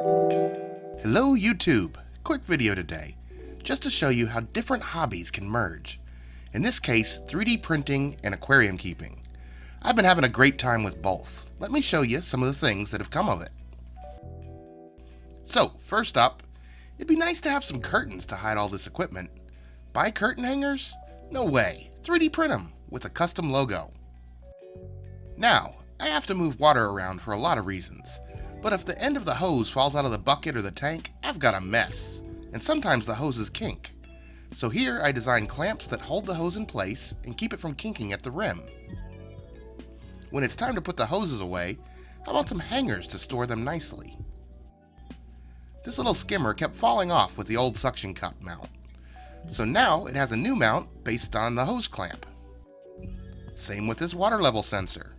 Hello YouTube! Quick video today, just to show you how different hobbies can merge. In this case, 3D printing and aquarium keeping. I've been having a great time with both. Let me show you some of the things that have come of it. So, first up, it'd be nice to have some curtains to hide all this equipment. Buy curtain hangers? No way! 3D print them with a custom logo. Now, I have to move water around for a lot of reasons. But if the end of the hose falls out of the bucket or the tank, I've got a mess. And sometimes the hoses kink. So here I designed clamps that hold the hose in place and keep it from kinking at the rim. When it's time to put the hoses away, how about some hangers to store them nicely? This little skimmer kept falling off with the old suction cup mount. So now it has a new mount based on the hose clamp. Same with this water level sensor.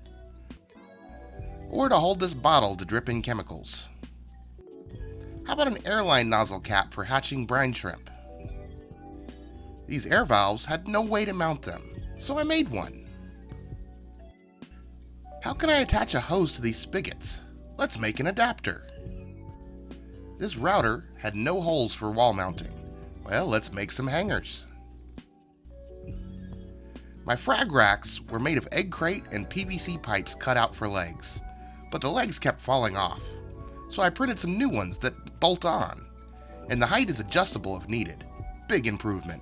Or to hold this bottle to drip in chemicals. How about an airline nozzle cap for hatching brine shrimp? These air valves had no way to mount them, so I made one. How can I attach a hose to these spigots? Let's make an adapter. This router had no holes for wall mounting. Well, let's make some hangers. My frag racks were made of egg crate and PVC pipes cut out for legs. But the legs kept falling off, so I printed some new ones that bolt on, and the height is adjustable if needed. Big improvement.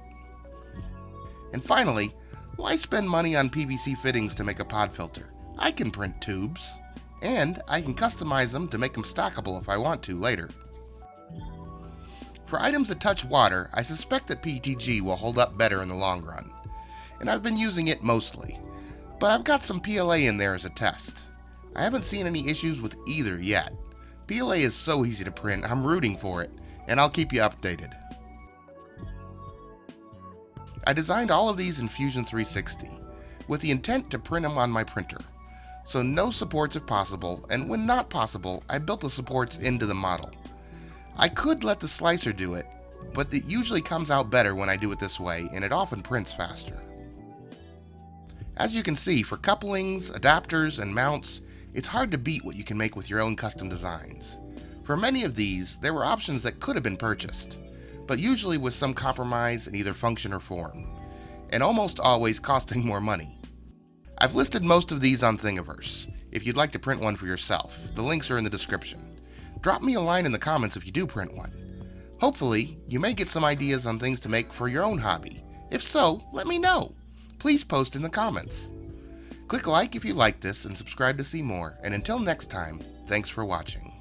And finally, why spend money on PVC fittings to make a pod filter? I can print tubes, and I can customize them to make them stackable if I want to later. For items that touch water, I suspect that PETG will hold up better in the long run, and I've been using it mostly, but I've got some PLA in there as a test. I haven't seen any issues with either yet. PLA is so easy to print, I'm rooting for it, and I'll keep you updated. I designed all of these in Fusion 360, with the intent to print them on my printer. So no supports if possible, and when not possible, I built the supports into the model. I could let the slicer do it, but it usually comes out better when I do it this way, and it often prints faster. As you can see, for couplings, adapters, and mounts, it's hard to beat what you can make with your own custom designs. For many of these, there were options that could have been purchased, but usually with some compromise in either function or form, and almost always costing more money. I've listed most of these on Thingiverse, if you'd like to print one for yourself. The links are in the description. Drop me a line in the comments if you do print one. Hopefully, you may get some ideas on things to make for your own hobby. If so, let me know. Please post in the comments. Click like if you like this and subscribe to see more, and until next time, thanks for watching.